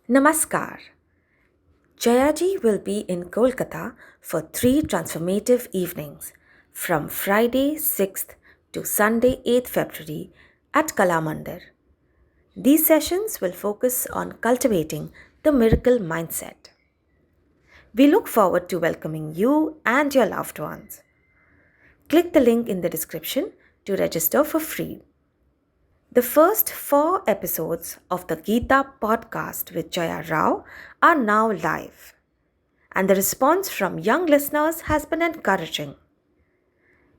Namaskar. Jayaji will be in Kolkata for 3 transformative evenings from Friday 6th to Sunday 8th February at Kalamandir. These sessions will focus on cultivating the miracle mindset. We look forward to welcoming you and your loved ones. Click the link in the description to register for free. The first 4 episodes of the Gita podcast with Jaya Rao are now live, and the response from young listeners has been encouraging.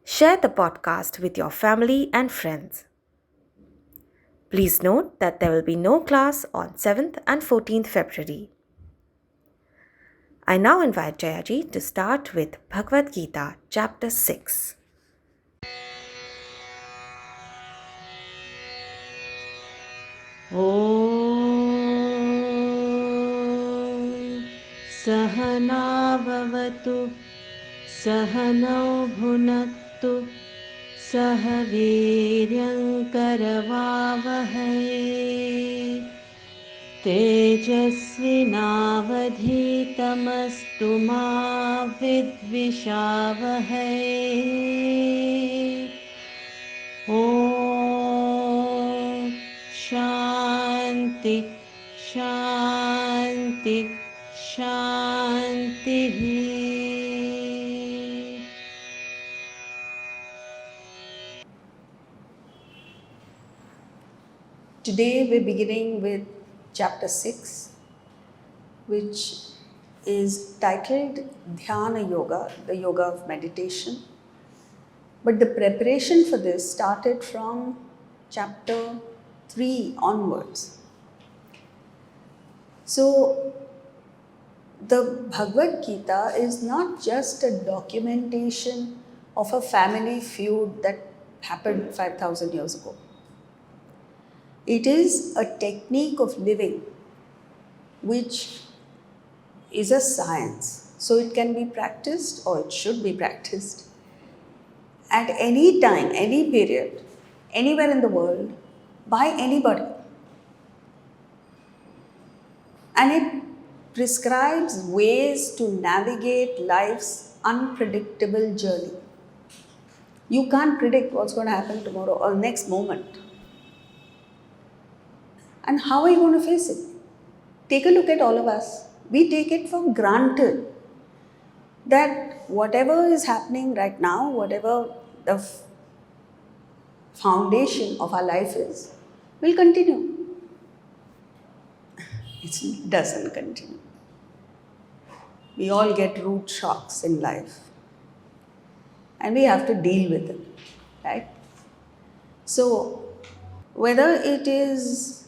Share the podcast with your family and friends. Please note that there will be no class on 7th and 14th February. I now invite Jayaji to start with Bhagavad Gita, Chapter 6. ॐ सहनाववतु सहनौ भुनक्तु सह वीर्यङ्करवावहै तेजस्विनावधीतमस्तु मा विद्विषावहै ॐ शान्ति शान्ति शान्तिः Today we're beginning with chapter 6, which is titled Dhyana Yoga, the yoga of meditation. But the preparation for this started from chapter 3 onwards. So, the Bhagavad Gita is not just a documentation of a family feud that happened 5,000 years ago. It is a technique of living which is a science. So it can be practiced, or it should be practiced, at any time, any period, anywhere in the world, by anybody. And it prescribes ways to navigate life's unpredictable journey. You can't predict what's going to happen tomorrow or next moment. And how are you going to face it? Take a look at all of us. We take it for granted that whatever is happening right now, whatever the foundation of our life is, will continue. It doesn't continue. We all get root shocks in life. And we have to deal with it, right? So, whether it is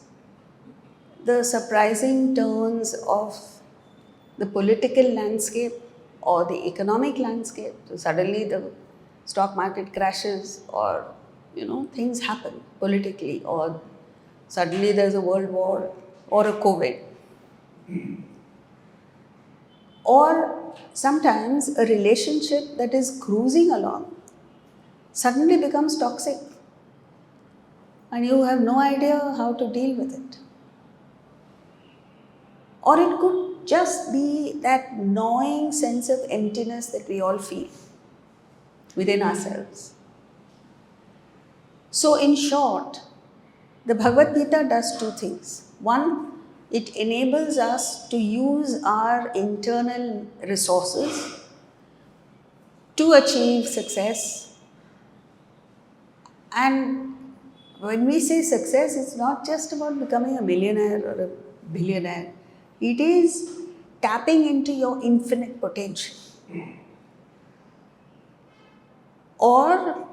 the surprising turns of the political landscape or the economic landscape, so suddenly the stock market crashes, or things happen politically, or suddenly there's a world war or a COVID, or sometimes a relationship that is cruising along suddenly becomes toxic and you have no idea how to deal with it. Or it could just be that gnawing sense of emptiness that we all feel within ourselves. So, in short, the Bhagavad Gita does two things. One, it enables us to use our internal resources to achieve success. And when we say success, it's not just about becoming a millionaire or a billionaire. It is tapping into your infinite potential. Or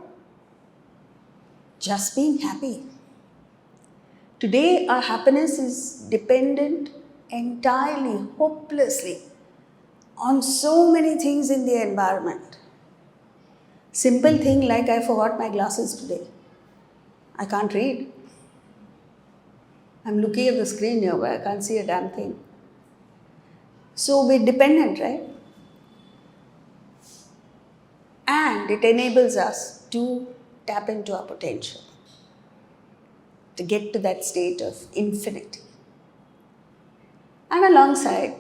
just being happy. Today, our happiness is dependent entirely, hopelessly, on so many things in the environment. Simple thing like I forgot my glasses today. I can't read. I'm looking at the screen here, but I can't see a damn thing. So we're dependent, right? And it enables us to tap into our potential, to get to that state of infinity. And alongside,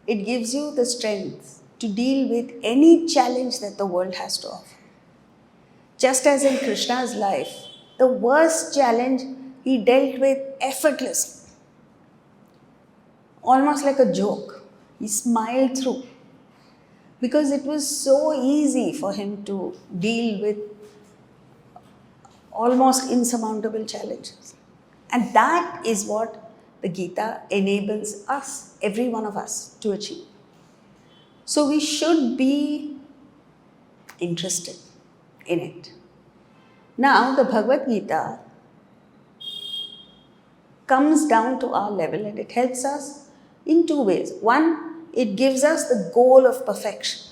it gives you the strength to deal with any challenge that the world has to offer. Just as in Krishna's life, the worst challenge he dealt with effortlessly, almost like a joke. He smiled through because it was so easy for him to deal with almost insurmountable challenges. And that is what the Gita enables us, every one of us, to achieve. So we should be interested in it. Now, the Bhagavad Gita comes down to our level and it helps us in two ways. One, it gives us the goal of perfection,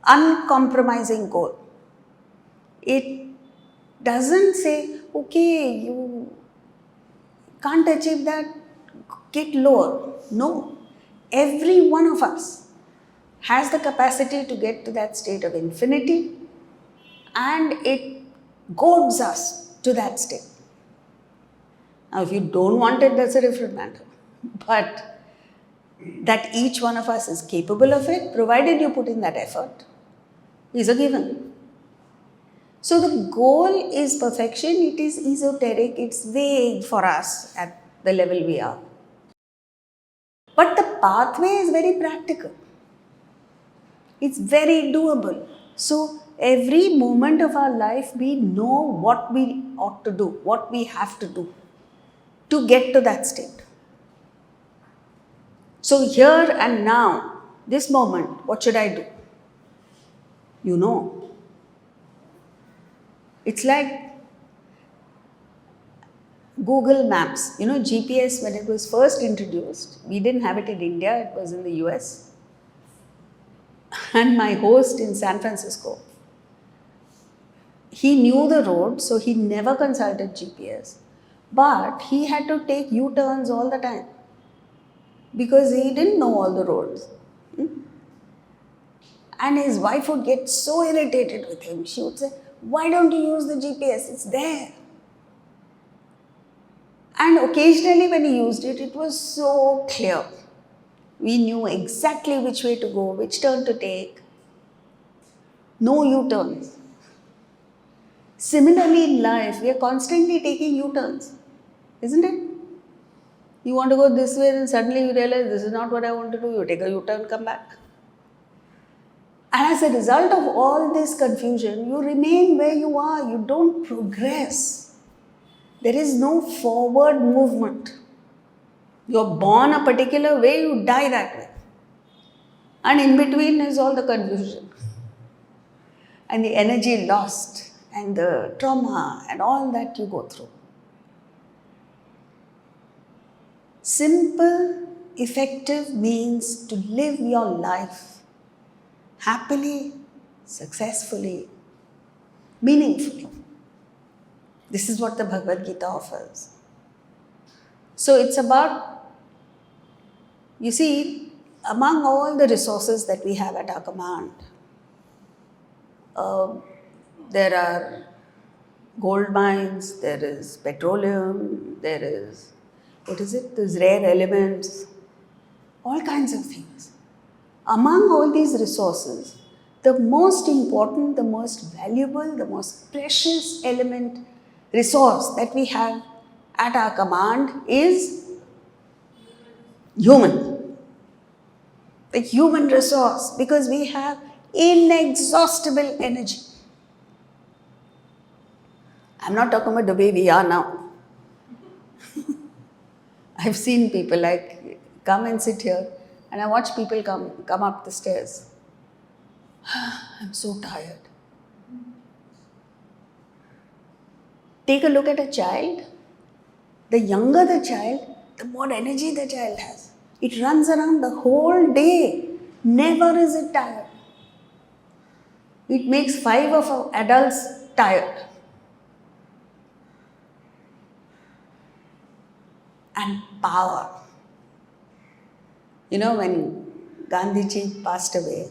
uncompromising goal. It doesn't say, okay, you can't achieve that, get lower. No, every one of us has the capacity to get to that state of infinity, and it goads us to that state. Now, if you don't want it, that's a different matter. But that each one of us is capable of it, provided you put in that effort, is a given. So the goal is perfection. It is esoteric, it's vague for us at the level we are. But the pathway is very practical. It's very doable. So every moment of our life, we know what we ought to do, what we have to do to get to that state. So here and now, this moment, what should I do? You know. It's like Google Maps. You know, GPS, when it was first introduced, we didn't have it in India, it was in the US. And my host in San Francisco, he knew the road, so he never consulted GPS. But he had to take U-turns all the time because he didn't know all the roads. And his wife would get so irritated with him. She would say, why don't you use the GPS? It's there. And occasionally when he used it, it was so clear. We knew exactly which way to go, which turn to take. No U-turns. Similarly in life, we are constantly taking U-turns, isn't it? You want to go this way, then suddenly you realize this is not what I want to do. You take a U-turn, come back. And as a result of all this confusion, you remain where you are. You don't progress. There is no forward movement. You're born a particular way, you die that way. And in between is all the confusion. And the energy lost, and the trauma, and all that you go through. Simple, effective means to live your life happily, successfully, meaningfully. This is what the Bhagavad Gita offers. So it's about, you see, among all the resources that we have at our command, there are gold mines, there is petroleum, there is, there's rare elements, all kinds of things. Among all these resources, the most important, the most valuable, the most precious resource that we have at our command is human. The human resource, because we have inexhaustible energy. I'm not talking about the way we are now. I've seen people like come and sit here, and I watch people come up the stairs. I'm so tired. Take a look at a child. The younger the child, the more energy the child has. It runs around the whole day. Never is it tired. It makes 5 of our adults tired. And power. You know, when Gandhiji passed away,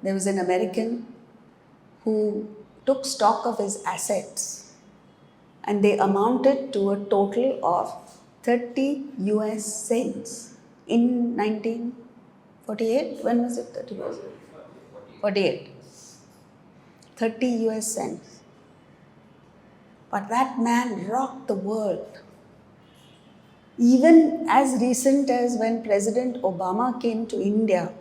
there was an American who took stock of his assets, and they amounted to a total of 30 US cents. in 1948. When was it? 30 years? 48. 30 US cents. But that man rocked the world. Even as recent as when President Obama came to India,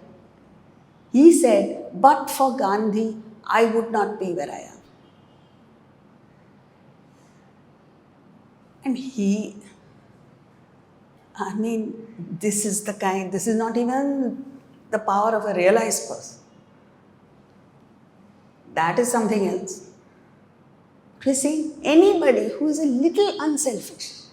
he said, but for Gandhi, I would not be where I am. And this is not even the power of a realized person. That is something else. You see, anybody who is a little unselfish,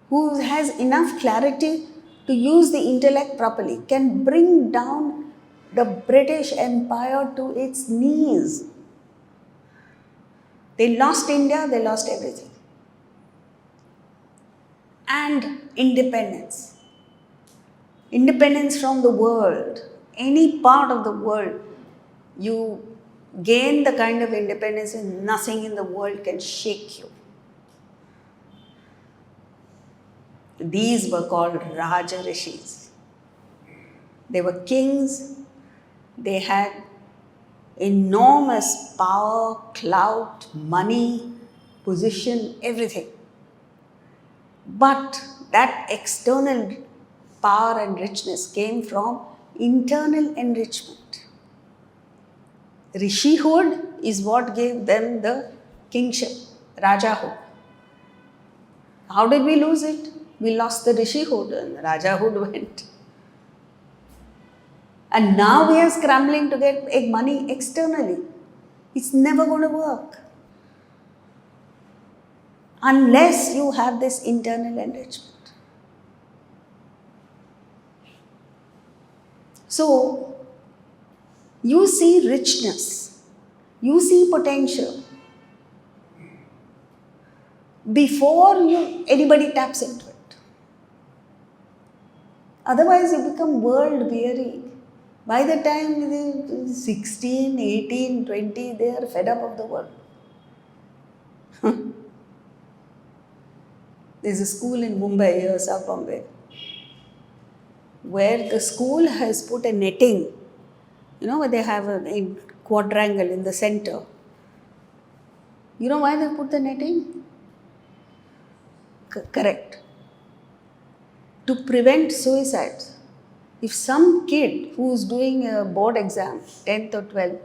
who has enough clarity to use the intellect properly, can bring down the British Empire to its knees. They lost India, they lost everything. And independence. Independence from the world. Any part of the world, you gain the kind of independence and nothing in the world can shake you. These were called Raja Rishis. They were kings. They had enormous power, clout, money, position, everything. But that external power and richness came from internal enrichment. Rishihood is what gave them the kingship, Rajahood. How did we lose it? We lost the Rishihood and Rajahood went. And now we are scrambling to get money externally. It's never going to work unless you have this internal enrichment. So, you see richness, you see potential before anybody taps into it. Otherwise, you become world weary. By the time they're 16, 18, 20, they are fed up of the world. There's a school in Mumbai, here, South Bombay, where the school has put a netting, where they have a quadrangle in the center. You know why they put the netting? Correct. To prevent suicides. If some kid who's doing a board exam, 10th or 12th,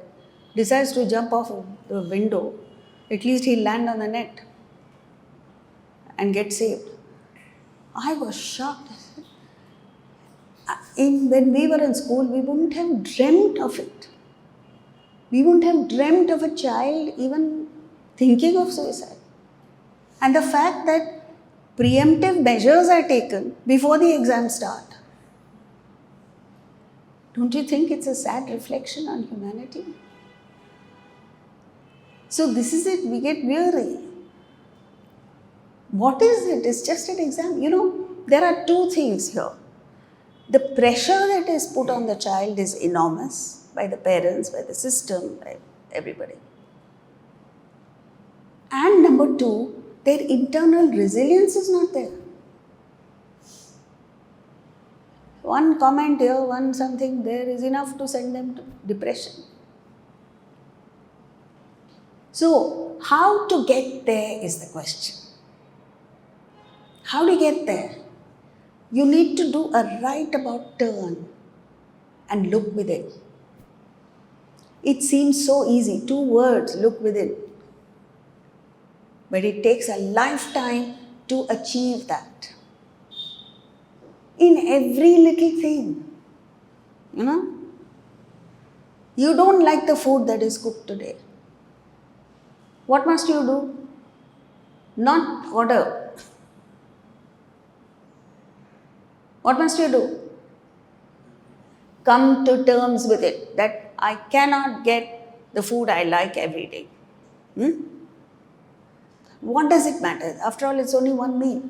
decides to jump off the window, at least he'll land on the net and get saved. I was shocked. When we were in school, we wouldn't have dreamt of it. We wouldn't have dreamt of a child even thinking of suicide. And the fact that preemptive measures are taken before the exams start. Don't you think it's a sad reflection on humanity? So this is it, we get weary. What is it? It's just an exam. There are two things here. The pressure that is put on the child is enormous by the parents, by the system, by everybody. And number two, their internal resilience is not there. One comment here, one something there is enough to send them to depression. So, how to get there is the question. How do you get there? You need to do a right about turn and look within. It seems so easy, 2 words, look within. But it takes a lifetime to achieve that. In every little thing. You don't like the food that is cooked today. What must you do? Not order. What must you do? Come to terms with it that I cannot get the food I like every day. What does it matter? After all, it's only one meal.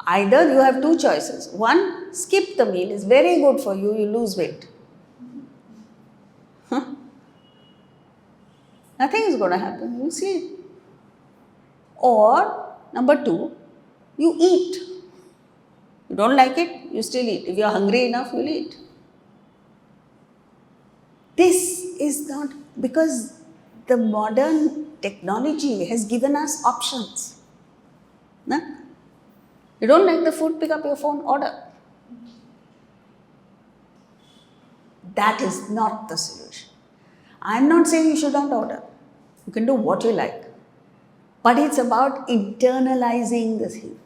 Either you have 2 choices. One, skip the meal. It's very good for you. You lose weight. Nothing is going to happen. You sleep. Or, number 2, you eat. You don't like it, you still eat. If you're hungry enough, you'll eat. This is not because the modern technology has given us options. No? You don't like the food, pick up your phone, order. That is not the solution. I'm not saying you should not order. You can do what you like. But it's about internalizing the thing.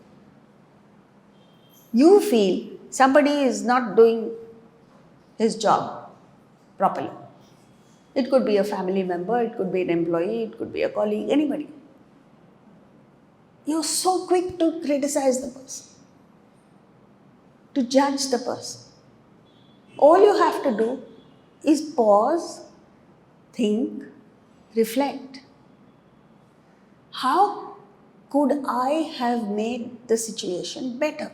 You feel somebody is not doing his job properly. It could be a family member, it could be an employee, it could be a colleague, anybody. You're so quick to criticize the person, to judge the person. All you have to do is pause, think, reflect. How could I have made the situation better?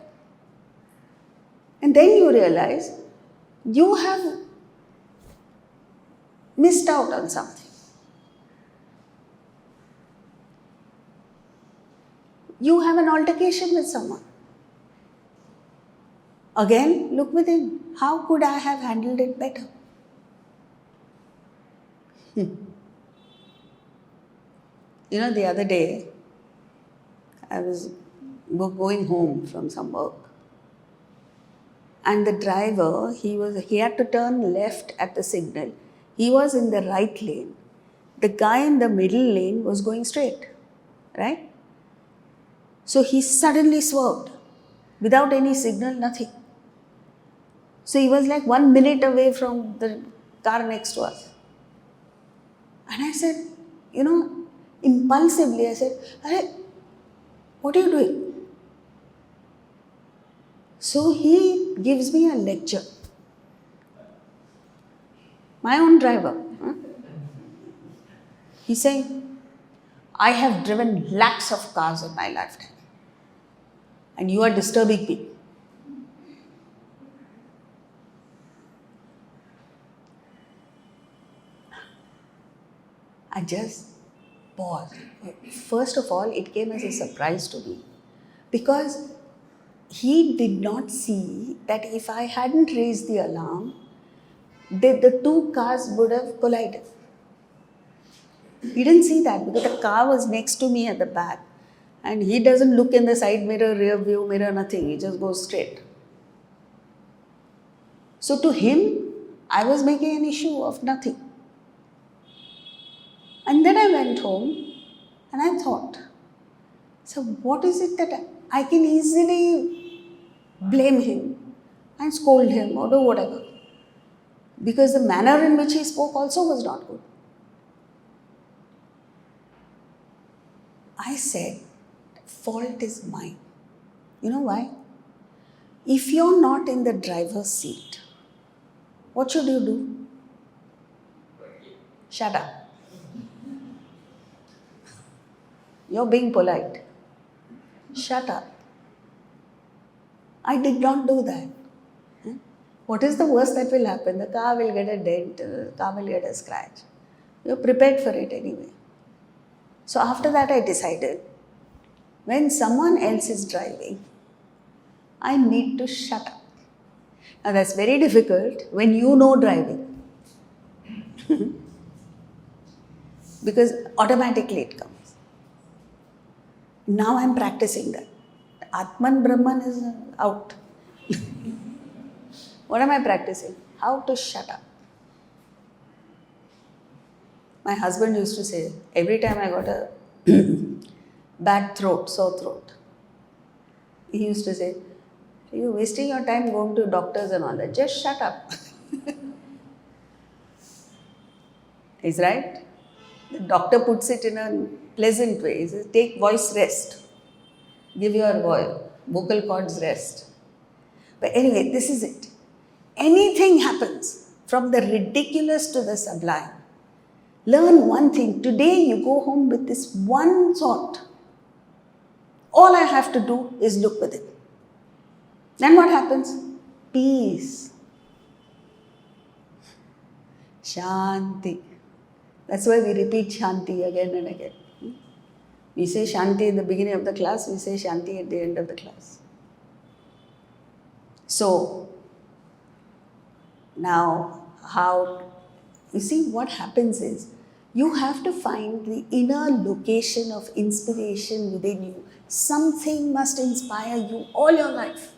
And then you realize you have missed out on something. You have an altercation with someone. Again, look within. How could I have handled it better? You know, the other day, I was going home from some work. And the driver, he had to turn left at the signal. He was in the right lane. The guy in the middle lane was going straight, right? So he suddenly swerved without any signal, nothing. So he was like 1 minute away from the car next to us. And I said, you know, impulsively, I said, "Arey, what are you doing?" So he gives me a lecture. My own driver. He's saying, I have driven lakhs of cars in my lifetime. And you are disturbing me. I just paused. First of all, it came as a surprise to me because he did not see that if I hadn't raised the alarm, the two cars would have collided. He didn't see that because the car was next to me at the back and he doesn't look in the side mirror, rear view mirror, nothing. He just goes straight. So to him, I was making an issue of nothing. And then I went home and I thought, so what is it that I can easily blame him and scold him or do whatever? Because the manner in which he spoke also was not good. I said, fault is mine. You know why? If you're not in the driver's seat, what should you do? Shut up. You're being polite. Shut up. I did not do that. What is the worst that will happen? The car will get a dent, the car will get a scratch. You're prepared for it anyway. So after that I decided, when someone else is driving, I need to shut up. Now that's very difficult when you know driving. Because automatically it comes. Now I'm practicing that. Atman Brahman is out. What am I practicing? How to shut up. My husband used to say, every time I got a bad throat, sore throat, he used to say, you're wasting your time going to doctors and all that. Just shut up. He's right. The doctor puts it in a pleasant way. He says, take voice rest. Give your vocal cords rest. But anyway, this is it. Anything happens, from the ridiculous to the sublime. Learn one thing. Today you go home with this one thought. All I have to do is look with it. Then what happens? Peace. Shanti. That's why we repeat Shanti again and again. We say Shanti in the beginning of the class, we say Shanti at the end of the class. So, now how, you see what happens is, you have to find the inner location of inspiration within you. Something must inspire you all your life.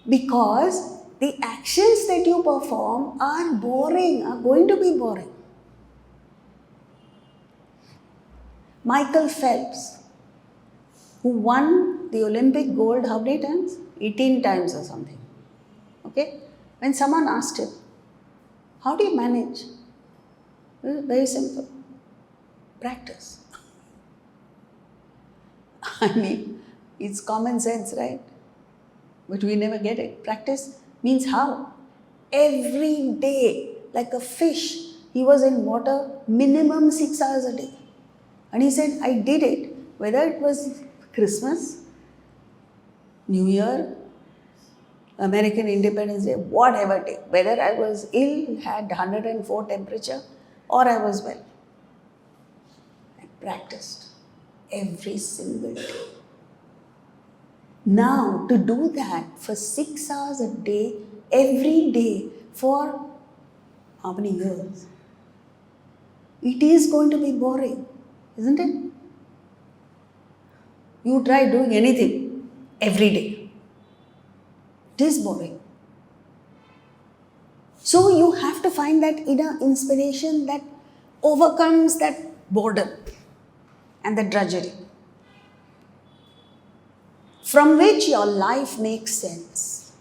Because the actions that you perform are boring, are going to be boring. Michael Phelps, who won the Olympic gold how many times? 18 times or something. Okay? When someone asked him, how do you manage? Well, very simple. Practice. I mean, it's common sense, right? But we never get it. Practice means how? Every day, like a fish, he was in water minimum 6 hours a day. And he said, I did it, whether it was Christmas, New Year, American Independence Day, whatever day, whether I was ill, had 104 temperature, or I was well. I practiced every single day. Now, to do that for 6 hours a day, every day, for how many years? It is going to be boring, isn't it? You try doing anything every day. It is boring. So you have to find that inner inspiration that overcomes that boredom and the drudgery, from which your life makes sense.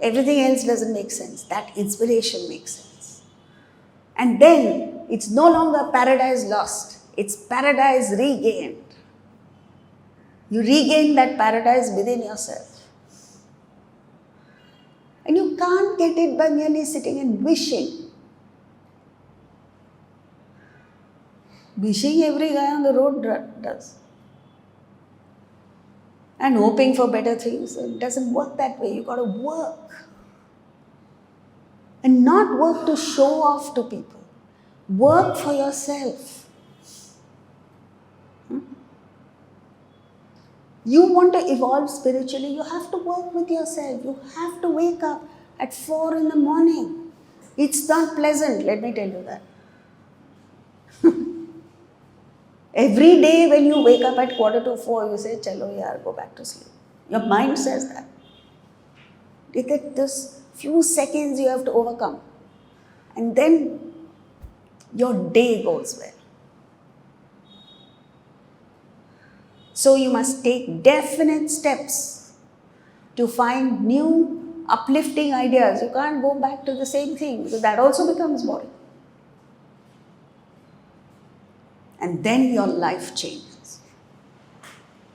Everything else doesn't make sense. That inspiration makes sense. And then it's no longer paradise lost, it's paradise regained. You regain that paradise within yourself. And you can't get it by merely sitting and wishing. Wishing every guy on the road does. And hoping for better things. It doesn't work that way. You got to work. And not work to show off to people. Work for yourself. You want to evolve spiritually, you have to work with yourself. You have to wake up at 4 in the morning. It's not pleasant, let me tell you that. Every day when you wake up at 3:45, you say, chalo yaar, go back to sleep. Your mind says that. This few seconds you have to overcome. And then your day goes well. So you must take definite steps to find new uplifting ideas. You can't go back to the same thing because that also becomes boring. And then your life changes.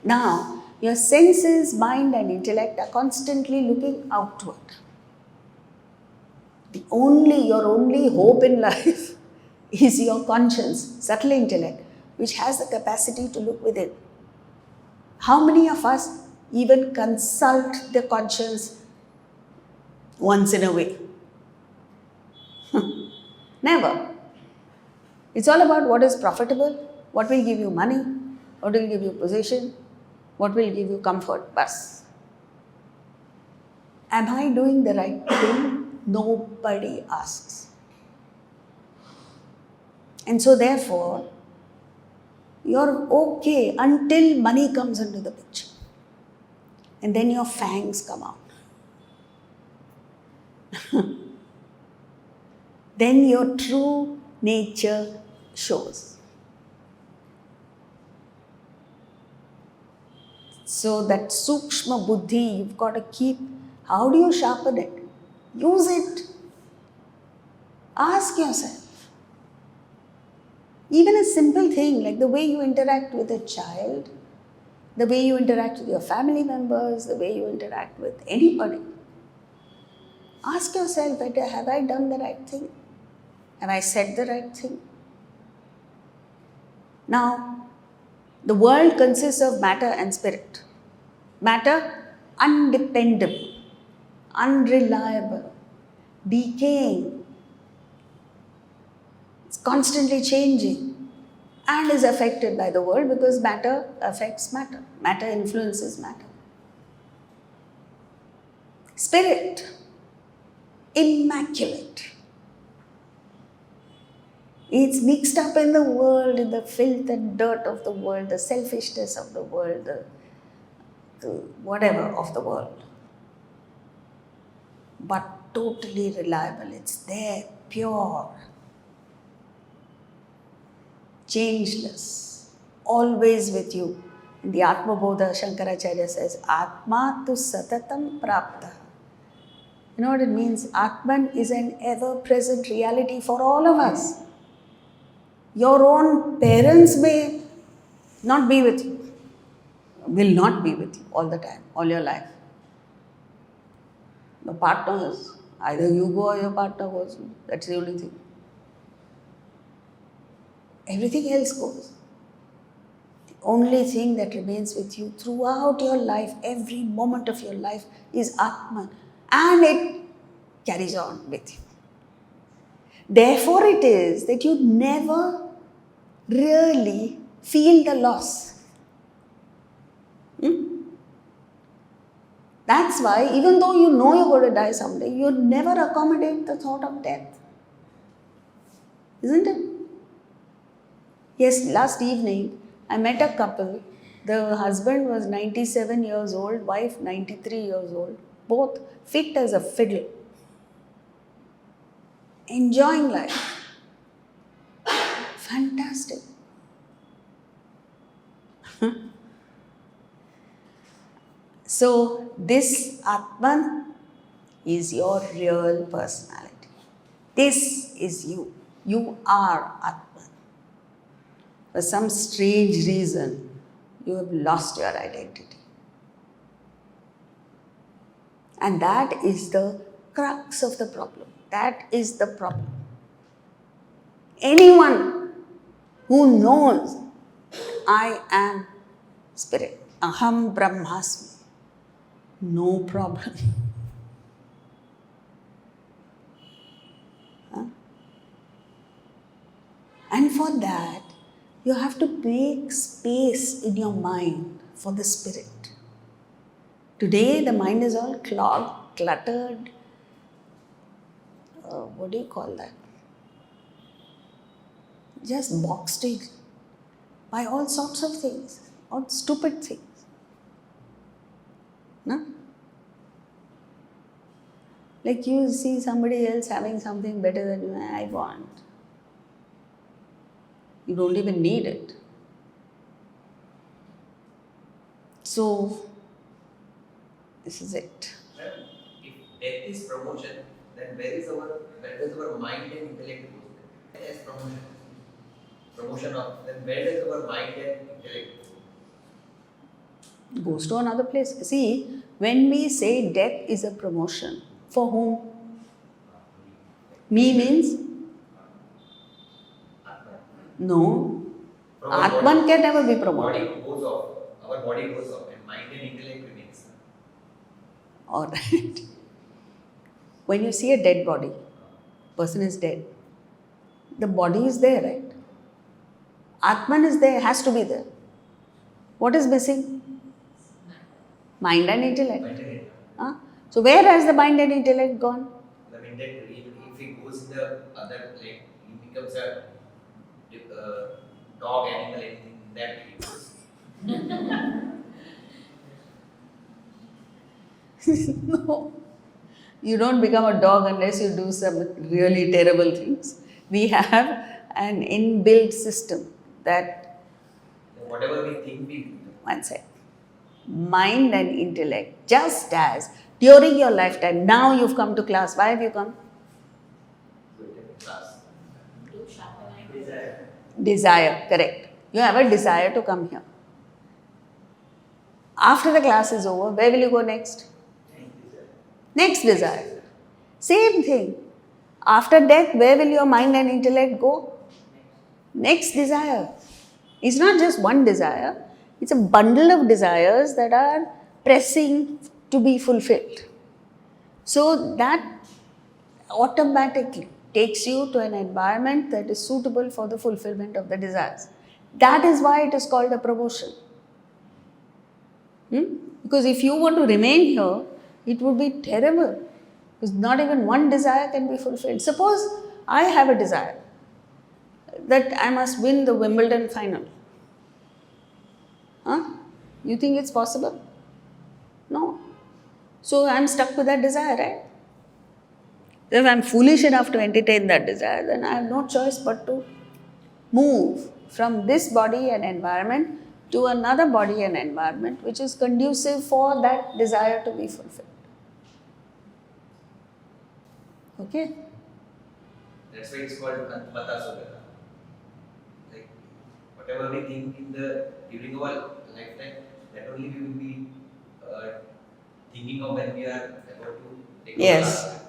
Now, your senses, mind and intellect are constantly looking outward. Your only hope in life is your conscience, subtle intellect, which has the capacity to look within. How many of us even consult the conscience once in a way? Never. It's all about what is profitable, what will give you money, what will give you position, what will give you comfort. Bas. Am I doing the right thing? Nobody asks. And so therefore, you're okay until money comes into the picture. And then your fangs come out. Then your true nature shows. So that sukshma buddhi, you've got to keep. How do you sharpen it? Use it. Ask yourself. Even a simple thing like the way you interact with a child, the way you interact with your family members, the way you interact with anybody. Ask yourself, have I done the right thing? Have I said the right thing? Now, the world consists of matter and spirit. Matter, undependable, unreliable, decaying. It's constantly changing and is affected by the world because matter affects matter. Matter influences matter. Spirit, immaculate. It's mixed up in the world, in the filth and dirt of the world, the selfishness of the world, the whatever of the world. But totally reliable. It's there, pure, changeless, always with you. In the Atma Bodha, Shankaracharya says, Atma tu satatam prapta. You know what it means? Atman is an ever-present reality for all of us. Your own parents may not be with you, will not be with you all the time, all your life. The partners, either you go or your partner goes. That's the only thing. Everything else goes. The only thing that remains with you throughout your life, every moment of your life, is Atman. And it carries on with you. Therefore it is that you never really feel the loss. That's why even though you know you're going to die someday, you never accommodate the thought of death. Isn't it? Yes, last evening I met a couple. The husband was 97 years old, wife 93 years old. Both fit as a fiddle. Enjoying life. Fantastic. So, this Atman is your real personality. This is you. You are Atman. For some strange reason, you have lost your identity. And that is the crux of the problem. That is the problem. Anyone who knows I am spirit, Aham Brahmasmi, no problem. And for that, you have to make space in your mind for the spirit. Today, the mind is all clogged, cluttered. What do you call that? Just boxed in by all sorts of things, all stupid things. No? Like you see somebody else having something better than you, I want. You don't even need it. So, this is it. Well, if death is promotion, then where does our mind and intellect go? Death is promotion. Promotion of, then where does our mind and intellect go? Goes to another place. See, when we say death is a promotion, for whom? Me means? No. Atman can never be promoted. Body goes off. Our body goes off and mind and intellect remains. Alright. When you see a dead body, person is dead, the body is there, right? Atman is there, has to be there. What is missing? Mind and intellect. Mind and intellect. So where has the mind and intellect gone? I mean that if he goes in the other, like he becomes a dog, animal, anything that he goes. No. You don't become a dog unless you do some really terrible things. We have an inbuilt system that, Whatever we think we do. one sec, mind and intellect, just as during your lifetime, now you've come to class. Why have you come? Class. Desire, correct. You have a desire to come here. After the class is over, where will you go next? Next desire. Same thing. After death, where will your mind and intellect go? Next desire. It's not just one desire, it's a bundle of desires that are pressing to be fulfilled. So that automatically takes you to an environment that is suitable for the fulfillment of the desires. That is why it is called a promotion. Because if you want to remain here, It would be terrible because not even one desire can be fulfilled. Suppose I have a desire that I must win the Wimbledon final. Huh? You think it's possible? No. So I'm stuck with that desire, right? If I'm foolish enough to entertain that desire, then I have no choice but to move from this body and environment to another body and environment which is conducive for that desire to be fulfilled. Okay? That's why it's called Antmata Sugata. Like whatever we think in the during our lifetime, that only we will be thinking of when we are about to take our Yes. last breath.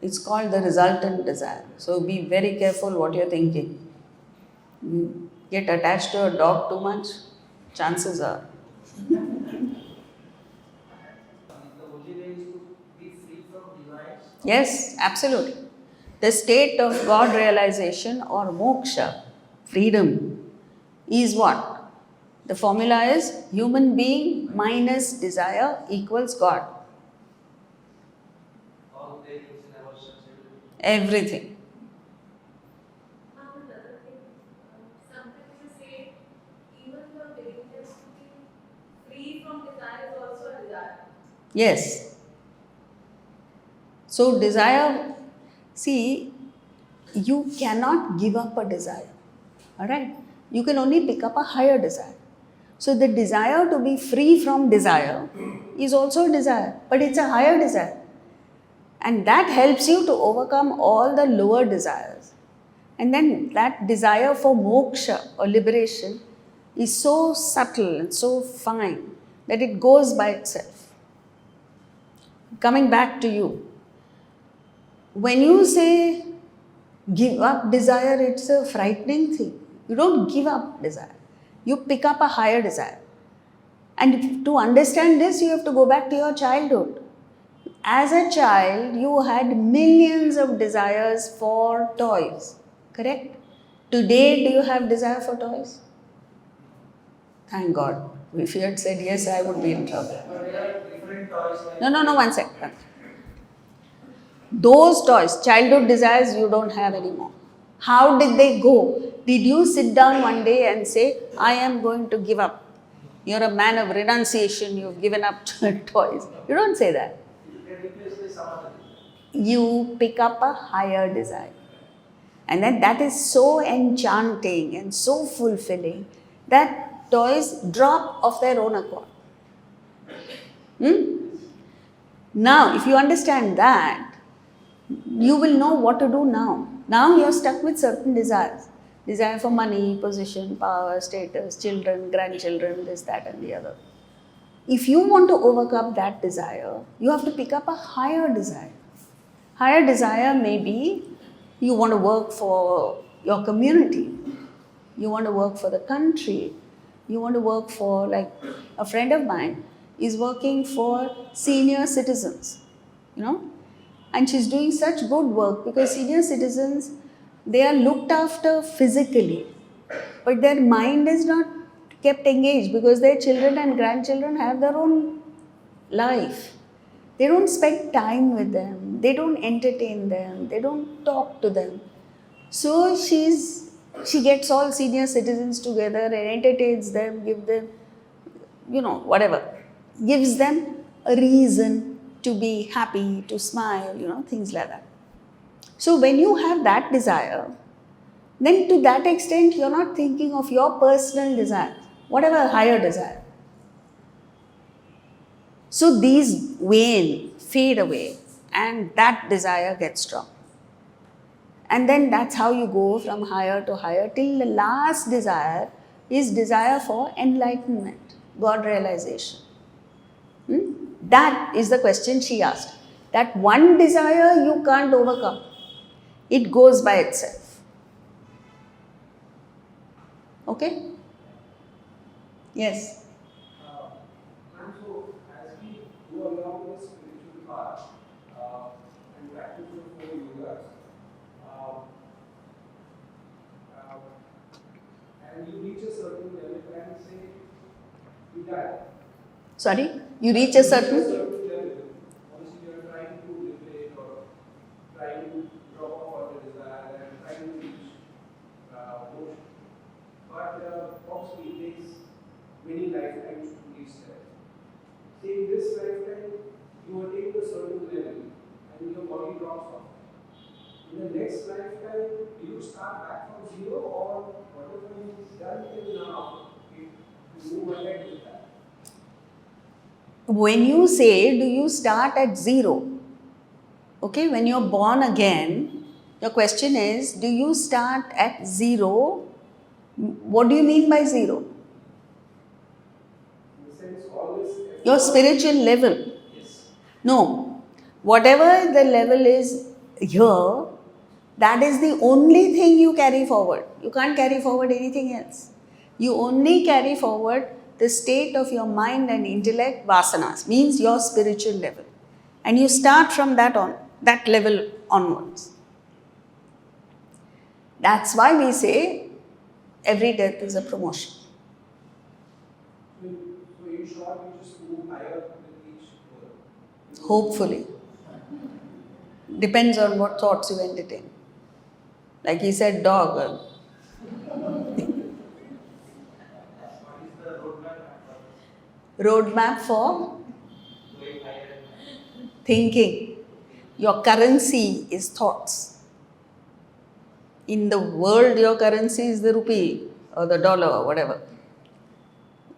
It's called the resultant desire. So be very careful what you're thinking. You get attached to a dog too much, chances are. The only way is to be free from desires. Yes, absolutely. The state of God realization or moksha, freedom, is what? The formula is human being minus desire equals God. All cravings and aversions, Everything. Another thing, sometimes you say even your willingness to be free from desire is also a desire. Yes. So, desire, see, you cannot give up a desire. Alright? You can only pick up a higher desire. So, the desire to be free from desire is also a desire, but it's a higher desire. And that helps you to overcome all the lower desires. And then that desire for moksha or liberation is so subtle and so fine that it goes by itself. Coming back to you, when you say give up desire, it's a frightening thing. You don't give up desire, you pick up a higher desire. And to understand this, you have to go back to your childhood. As a child, you had millions of desires for toys, correct? Today, do you have desire for toys? Thank God. If you had said yes, I would be in trouble. but there are different toys like No, one second. Those toys, childhood desires, you don't have anymore. How did they go? Did you sit down one day and say, I am going to give up? You're a man of renunciation, you've given up toys. You don't say that. you can replace with some other thing. You pick up a higher desire. And then that is so enchanting and so fulfilling that toys drop of their own accord. Now, if you understand that, you will know what to do now. Now you're stuck with certain desires. Desire for money, position, power, status, children, grandchildren, this, that, and the other. If you want to overcome that desire, you have to pick up a higher desire. Higher desire may be you want to work for your community, you want to work for the country, you want to work for, like a friend of mine is working for senior citizens, and she's doing such good work because senior citizens, they are looked after physically, but their mind is not kept engaged because their children and grandchildren have their own life. They don't spend time with them, they don't entertain them, they don't talk to them. So she gets all senior citizens together and entertains them, give them, whatever. Gives them a reason to be happy, to smile, things like that. So when you have that desire, then to that extent you're not thinking of your personal desire, whatever higher desire. So these wane, fade away, and that desire gets strong. And then that's how you go from higher to higher till the last desire is desire for enlightenment, God realization. That is the question she asked. That one desire you can't overcome. It goes by itself. Okay? Yes? And so, as we go along the spiritual path and practice the 4 yogas, and you reach a certain level and say, you die. Sorry? You reach a certain? level, move ahead with that. When you say, do you start at zero? Okay, when you're born again, your question is, do you start at zero? What do you mean by zero? In the sense, all this Your spiritual level. Yes. No, whatever the level is here, that is the only thing you carry forward. You can't carry forward anything else. You only carry forward the state of your mind and intellect, vasanas, means your spiritual level. And you start from that level onwards. That's why we say every death is a promotion. So in short, you just move higher with each birth. Hopefully. Depends on what thoughts you entertain. Like he said, dog. What is the roadmap Roadmap for for going higher? thinking. Your currency is thoughts. In the world, your currency is the rupee or the dollar or whatever.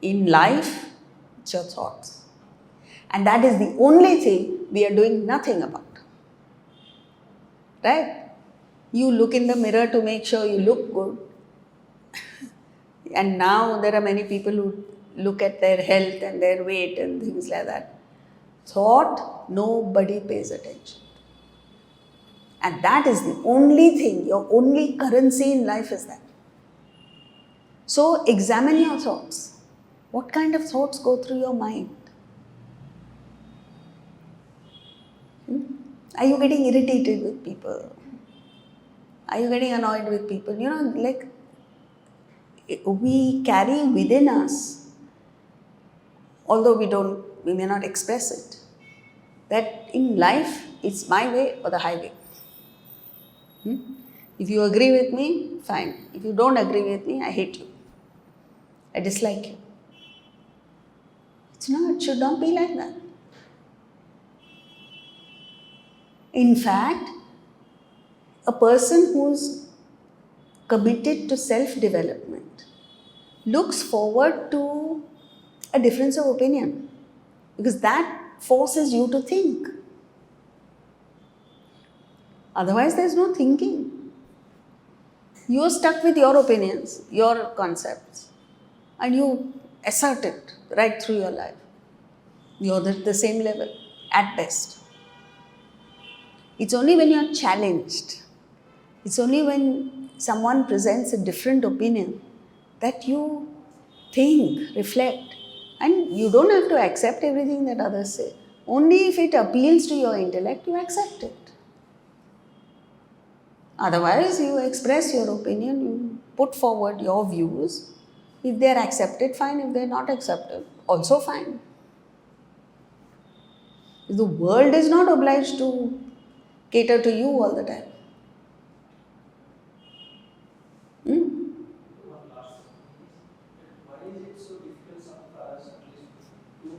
In life, it's your thoughts. And that is the only thing we are doing nothing about. Right? You look in the mirror to make sure you look good. And now there are many people who look at their health and their weight and things like that. Thought, nobody pays attention. And that is the only thing, your only currency in life is that. So examine your thoughts. What kind of thoughts go through your mind? Are you getting irritated with people? Are you getting annoyed with people? You know, like we carry within us, although we may not express it, that in life it's my way or the highway. If you agree with me, fine. If you don't agree with me, I hate you. I dislike you. It should not be like that. In fact, a person who's committed to self-development looks forward to a difference of opinion because that forces you to think. Otherwise, there's no thinking. You're stuck with your opinions, your concepts, and you assert it right through your life. You're at the same level, at best. It's only when you're challenged, it's only when someone presents a different opinion that you think, reflect, and you don't have to accept everything that others say. Only if it appeals to your intellect, you accept it. Otherwise, you express your opinion, you put forward your views. If they are accepted, fine. If they are not accepted, also fine. The world is not obliged to cater to you all the time. One last thing. Why is it so difficult for us at least to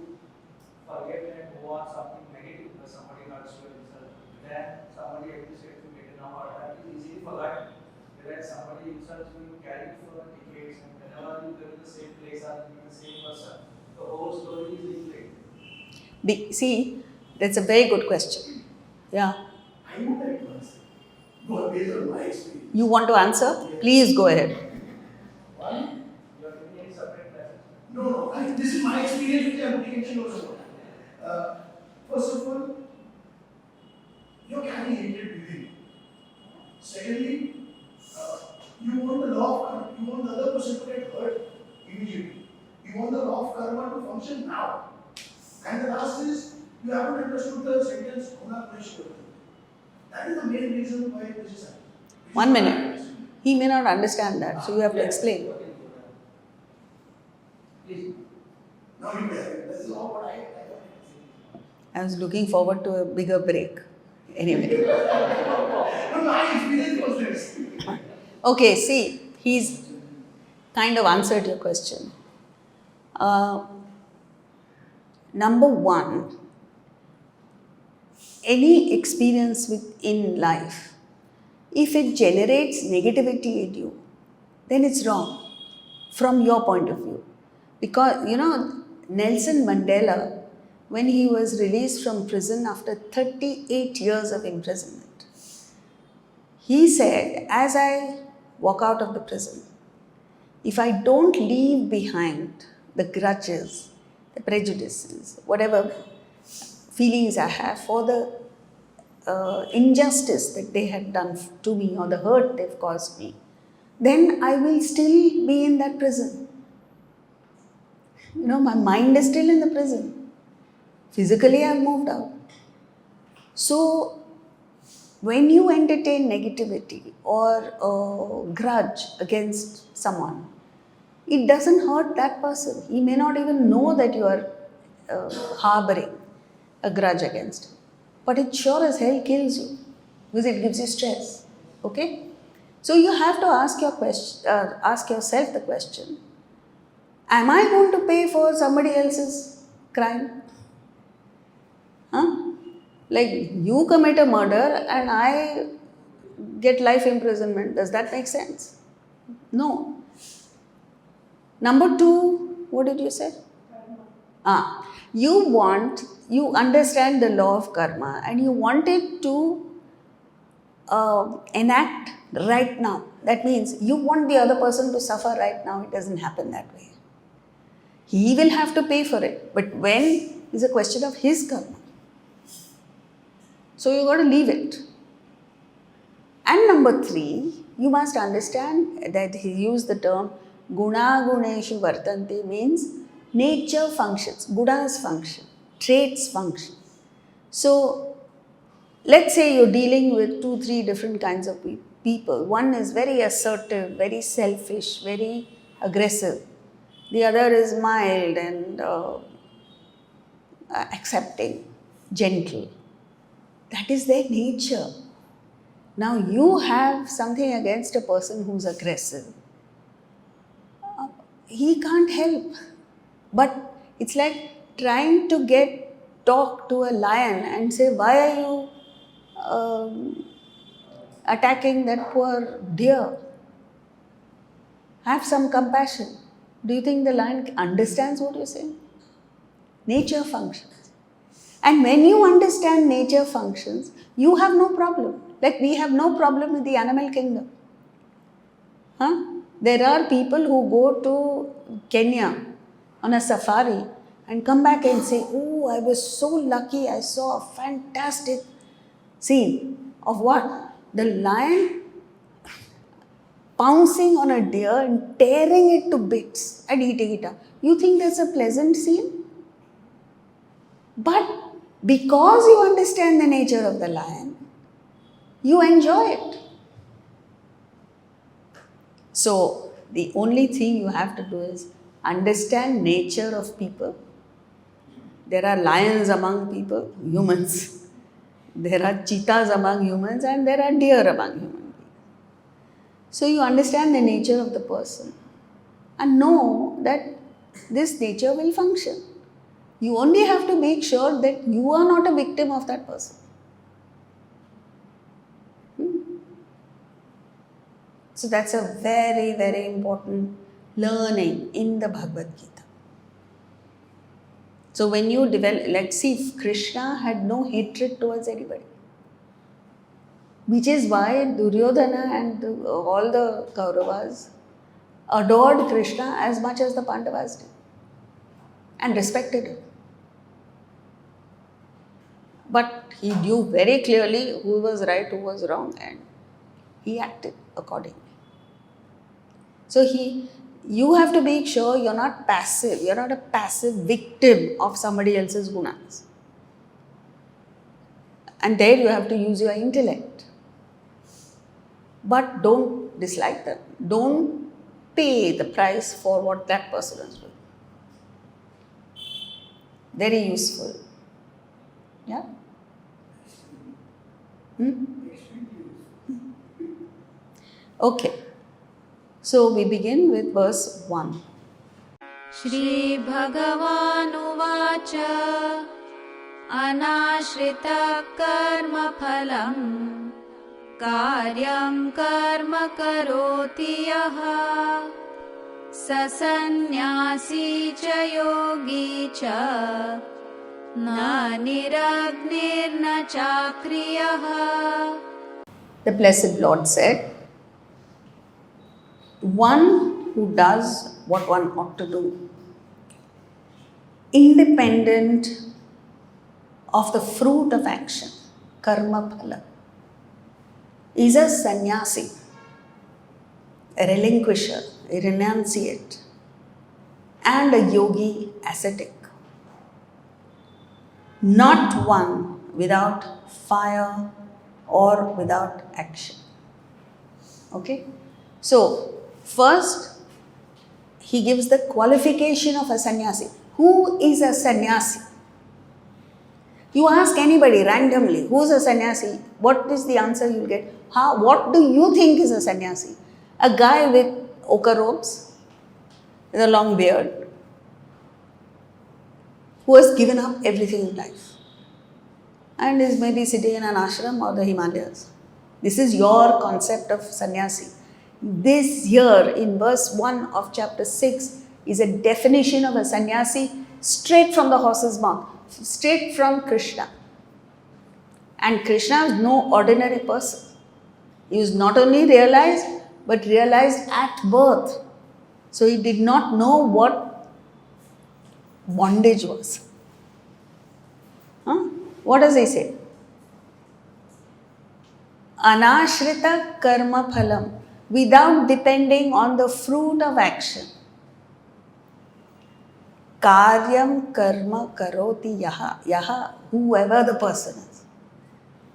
forget and move on something negative because somebody hurts your insult? Then somebody appreciates you better now or that is easily forgotten. Whereas somebody insults you, you carry it for decades and whenever you go to the same place or you meet the same person, the whole story is replayed. See, that's a very good question. Yeah. I would like to answer. But based on my experience. You want to answer? Please go ahead. One, You are giving any separate classes? no, this is my experience which I am taking also. First of all, you're carrying hatred within you. Secondly, you want the law of karma, you want the other person to get hurt immediately. You want the law of karma to function now. And the last is, you haven't understood the sentence, Guna Prashna. That is the main reason why this is happening. 1 minute. He may not understand that, so you have to explain. Please. Now you get this is all what I I was looking forward to a bigger break. Anyway. no, my experience was this. Okay, see, he's kind of answered your question. Number one, any experience in life, if it generates negativity in you, then it's wrong from your point of view. Because, Nelson Mandela, when he was released from prison after 38 years of imprisonment, he said, as I walk out of the prison, if I don't leave behind the grudges, the prejudices, whatever feelings I have for the injustice that they had done to me or the hurt they've caused me, then I will still be in that prison. My mind is still in the prison. Physically, I've moved out. So, when you entertain negativity or a grudge against someone, it doesn't hurt that person. He may not even know that you are harboring a grudge against him. But it sure as hell kills you because it gives you stress. Okay? So you have to ask yourself the question, am I going to pay for somebody else's crime? Like you commit a murder and I get life imprisonment. Does that make sense? No. Number two, what did you say? You understand the law of karma and you want it to enact right now. That means you want the other person to suffer right now. It doesn't happen that way. He will have to pay for it. But when is a question of his karma. So you got to leave it. And number three, you must understand that he used the term guna guneshu vartante, means nature functions, gunas function, traits function. So let's say you're dealing with 2-3 different kinds of people. One is very assertive, very selfish, very aggressive. The other is mild and accepting, gentle. That is their nature. Now you have something against a person who's aggressive. He can't help. But it's like trying to talk to a lion and say, why are you attacking that poor deer? Have some compassion. Do you think the lion understands what you're saying? Nature functions. And when you understand nature functions, you have no problem. Like we have no problem with the animal kingdom. There are people who go to Kenya on a safari and come back and say, oh, I was so lucky, I saw a fantastic scene of what? The lion pouncing on a deer and tearing it to bits and eating it up. You think that's a pleasant scene? But because you understand the nature of the lion, you enjoy it. So the only thing you have to do is understand nature of people. There are lions among people, humans. There are cheetahs among humans and there are deer among human beings. So you understand the nature of the person and know that this nature will function. You only have to make sure that you are not a victim of that person. So that's a very, very important learning in the Bhagavad Gita. So when you develop, see, Krishna had no hatred towards anybody. Which is why Duryodhana and all the Kauravas adored Krishna as much as the Pandavas did. And respected him. But he knew very clearly who was right, who was wrong, and he acted accordingly. So you have to make sure you're not passive. You're not a passive victim of somebody else's gunas. And there you have to use your intellect. But don't dislike them. Don't pay the price for what that person is doing. Very useful. Yeah? Okay. So we begin with verse 1. श्रीभगवानुवाच अनाश्रितः कर्मफलं कार्यं कर्म करोति यः स सन्न्यासी च योगी च न निरग्निर्न चाक्रियः. The Blessed Lord said, one who does what one ought to do, independent of the fruit of action, karma phala, is a sannyasi, a relinquisher, a renunciate, and a yogi ascetic. Not one without fire or without action. Okay? So, first, he gives the qualification of a sannyasi. Who is a sannyasi? You ask anybody randomly, who is a sannyasi? What is the answer you will get? What do you think is a sannyasi? A guy with ochre robes, with a long beard, who has given up everything in life and is maybe sitting in an ashram or the Himalayas. This is your concept of sannyasi. This here in verse 1 of chapter 6 is a definition of a sannyasi straight from the horse's mouth, straight from Krishna. And Krishna is no ordinary person. He was not only realized, but realized at birth. So he did not know what bondage was. What does he say? Anashrita karma phalam, without depending on the fruit of action. Karyam karma karoti yaha. Yaha, whoever the person is,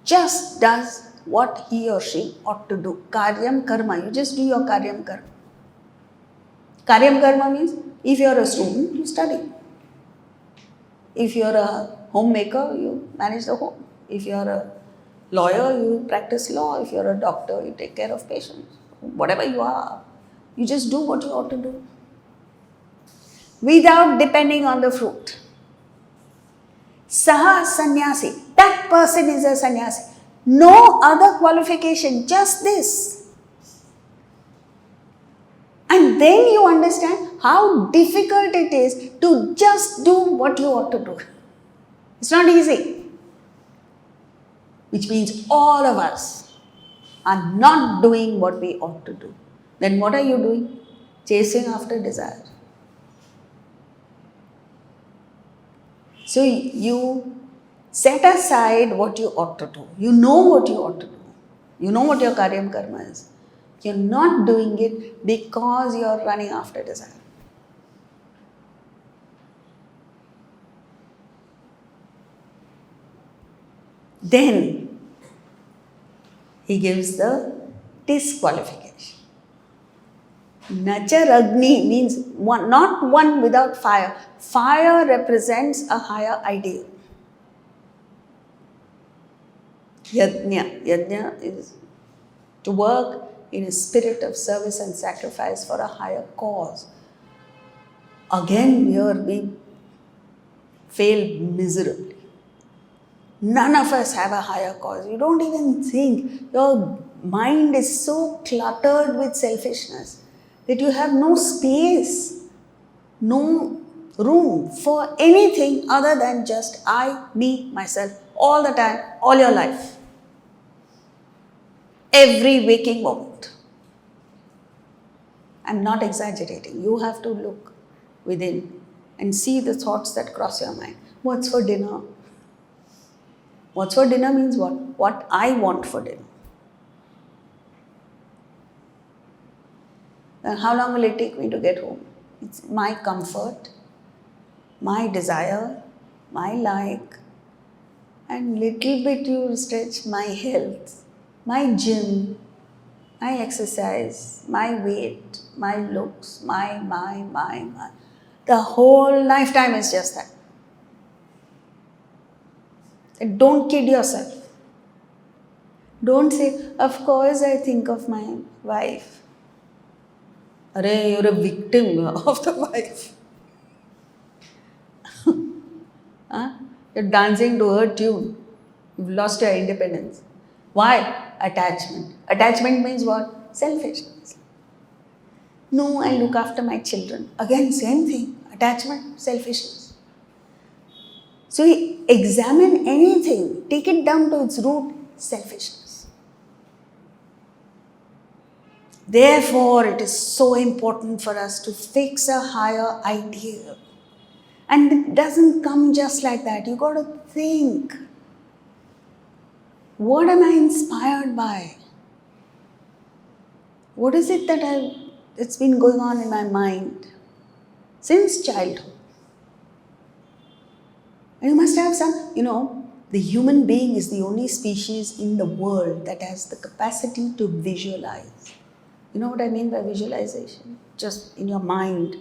just does what he or she ought to do. Karyam karma, you just do your karyam karma. Karyam karma means, if you are a student, you study. If you are a homemaker, you manage the home. If you are a lawyer, you practice law. If you are a doctor, you take care of patients. Whatever you are, you just do what you ought to do, without depending on the fruit. Saha sannyasi, that person is a sannyasi. No other qualification, just this. And then you understand how difficult it is to just do what you ought to do. It's not easy. Which means all of us are not doing what we ought to do. Then what are you doing? Chasing after desire. So you set aside what you ought to do. You know what you ought to do. You know what your karyam karma is. You're not doing it because you're running after desire. Then he gives the disqualification. Nachar Agni means not one without fire. Fire represents a higher ideal. Yajna. Yajna is to work in a spirit of service and sacrifice for a higher cause. Again, here we fail miserably. None of us have a higher cause. You don't even think. Your mind is so cluttered with selfishness that you have no space, no room for anything other than just I, me, myself, all the time, all your life. Every waking moment. I'm not exaggerating. You have to look within and see the thoughts that cross your mind. What's for dinner? What's for dinner means what? What I want for dinner. Then how long will it take me to get home? It's my comfort, my desire, my like, and little bit you will stretch my health, my gym, my exercise, my weight, my looks, my. The whole lifetime is just that. And don't kid yourself. Don't say, of course I think of my wife. Arey, you're a victim of the wife. You're dancing to her tune. You've lost your independence. Why? Attachment. Attachment means what? Selfishness. No, I look after my children. Again, same thing. Attachment, selfishness. So examine anything, take it down to its root, selfishness. Therefore, it is so important for us to fix a higher ideal. And it doesn't come just like that. You got to think. What am I inspired by? What is it that it's been going on in my mind since childhood? And you must have some, the human being is the only species in the world that has the capacity to visualize. You know what I mean by visualization? Just in your mind,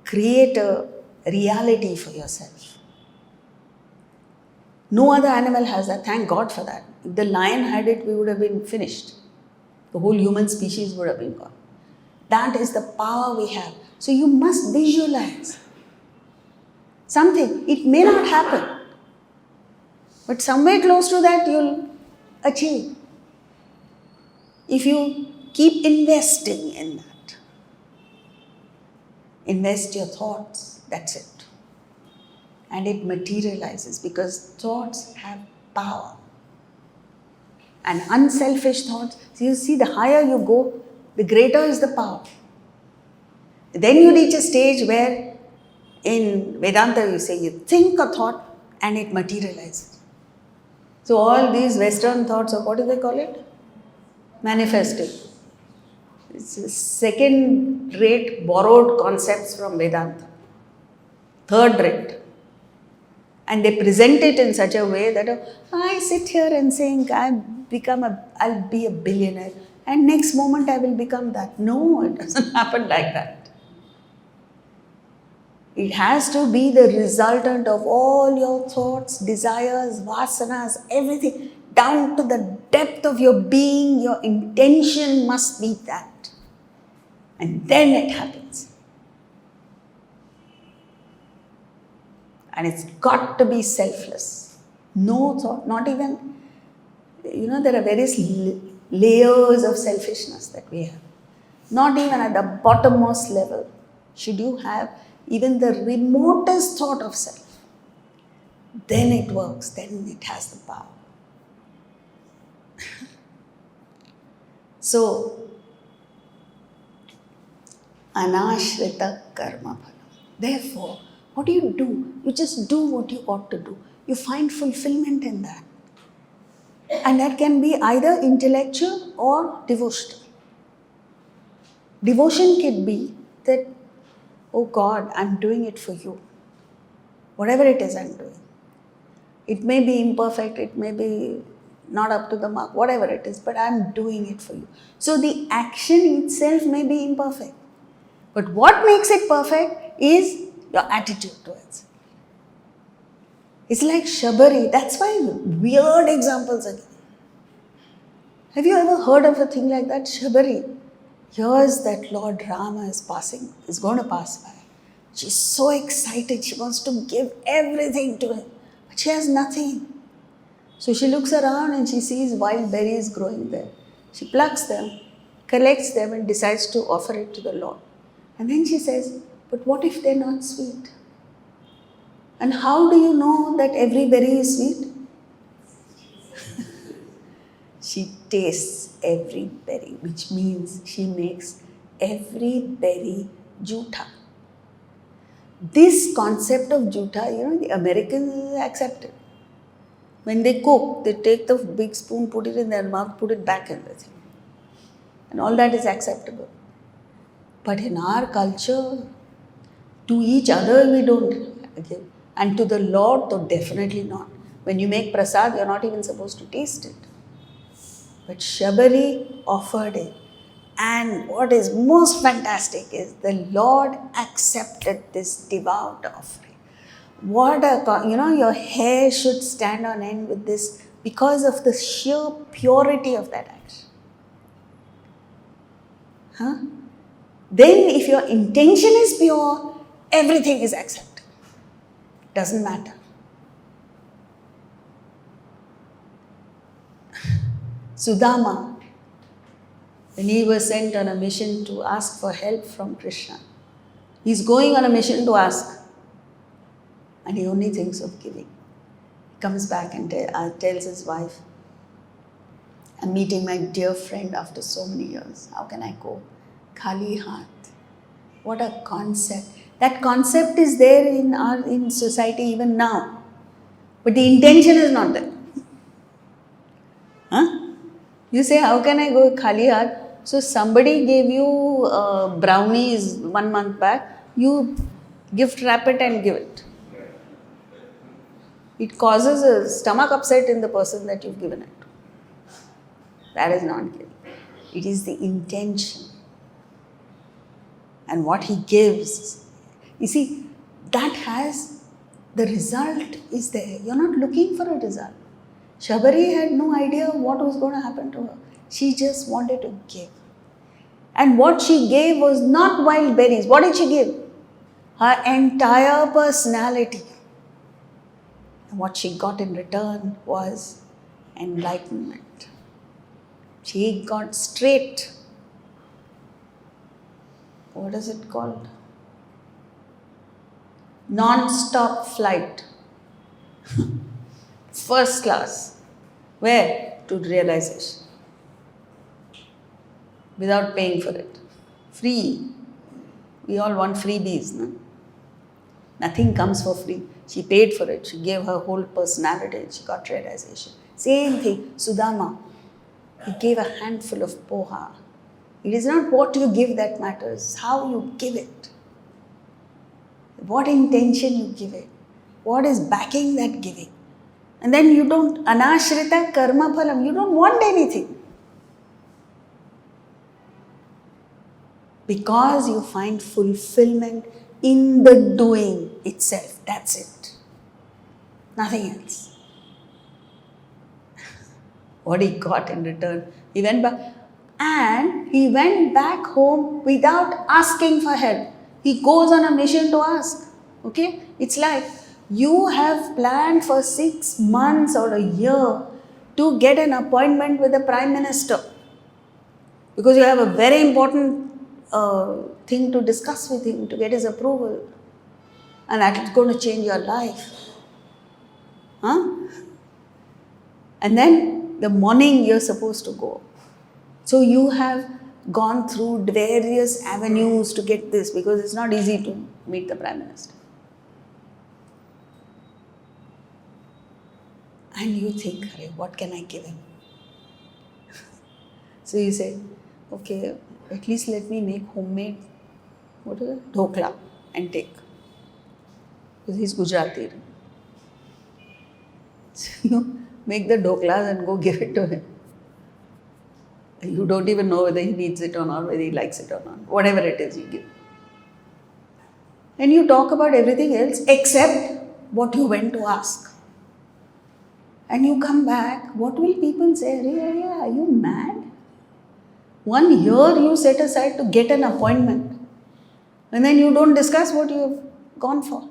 create a reality for yourself. No other animal has that. Thank God for that. If the lion had it, we would have been finished. The whole human species would have been gone. That is the power we have. So you must visualize something. It may not happen, but somewhere close to that you'll achieve. If you keep investing in that, invest your thoughts, that's it. And it materializes because thoughts have power. And unselfish thoughts, so you see, the higher you go, the greater is the power. Then you reach a stage where in Vedanta you say you think a thought and it materializes. So all these Western thoughts, or what do they call it? Manifesting. It's second-rate borrowed concepts from Vedanta. Third-rate. And they present it in such a way that I sit here and think I'll be a billionaire, and next moment I will become that. No, it doesn't happen like that. It has to be the resultant of all your thoughts, desires, vasanas, everything. Down to the depth of your being, your intention must be that. And then it happens. And it's got to be selfless. No thought, not even, there are various layers of selfishness that we have. Not even at the bottommost level should you have even the remotest thought of self. Then it works, then it has the power. So, anashrita karma phala. Therefore, what do? You just do what you ought to do. You find fulfillment in that. And that can be either intellectual or devotional. Devotion can be that, oh God, I'm doing it for you. Whatever it is I'm doing. It may be imperfect, it may be not up to the mark, whatever it is, but I'm doing it for you. So the action itself may be imperfect. But what makes it perfect is your attitude towards it. It's like Shabari. That's why weird examples again. Have you ever heard of a thing like that? Shabari. Here's that Lord Rama is going to pass by. She's so excited. She wants to give everything to him. But she has nothing. So she looks around and she sees wild berries growing there. She plucks them, collects them and decides to offer it to the Lord. And then she says, but what if they're not sweet? And how do you know that every berry is sweet? She tastes every berry, which means she makes every berry jutha. This concept of jutha, the Americans accept it. When they cook, they take the big spoon, put it in their mouth, put it back in with it. And all that is acceptable. But in our culture, to each other we don't give. And to the Lord, though definitely not. When you make prasad, you're not even supposed to taste it. But Shabari offered it. And what is most fantastic is the Lord accepted this devout offering. Your hair should stand on end with this because of the sheer purity of that action. Then if your intention is pure, everything is accepted. Doesn't matter. Sudama, when he was sent on a mission to ask for help from Krishna. He's going on a mission to ask, and he only thinks of giving. He comes back and tells his wife, I'm meeting my dear friend after so many years. How can I go? Khali Haath. What a concept. That concept is there in society even now. But the intention is not there. Huh? You say, how can I go Khali Haath? So somebody gave you brownies 1 month back. You gift wrap it and give it. It causes a stomach upset in the person that you've given it. That is not giving. It is the intention. And what he gives. You see, that has, the result is there. You're not looking for a result. Shabari had no idea what was going to happen to her. She just wanted to give. And what she gave was not wild berries. What did she give? Her entire personality. And what she got in return was enlightenment. She got straight. What is it called? Non-stop flight. First class. Where? To realization. Without paying for it. Free. We all want freebies, no? Nothing comes for free. She paid for it. She gave her whole personality. She got realization. Same thing. Sudama. He gave a handful of poha. It is not what you give that matters. It's how you give it. What intention you give it. What is backing that giving. And then you don't, anashrita karma phalam, you don't want anything. Because you find fulfillment in the doing itself. That's it. Nothing else. What he got in return. He went back. And he went back home without asking for help. He goes on a mission to ask. Okay? It's like you have planned for 6 months or a year to get an appointment with the Prime Minister. Because you have a very important thing to discuss with him to get his approval. And that is going to change your life. Huh? And then the morning you're supposed to go. So you have gone through various avenues to get this because it's not easy to meet the Prime Minister. And you think, what can I give him? So you say, okay, at least let me make homemade, what is it? Dhokla and take. Because he's Gujarati. So you make the dhoklas and go give it to him. You don't even know whether he needs it or not, whether he likes it or not. Whatever it is, you give. And you talk about everything else except what you went to ask. And you come back, what will people say? Are you mad? 1 year you set aside to get an appointment. And then you don't discuss what you have gone for.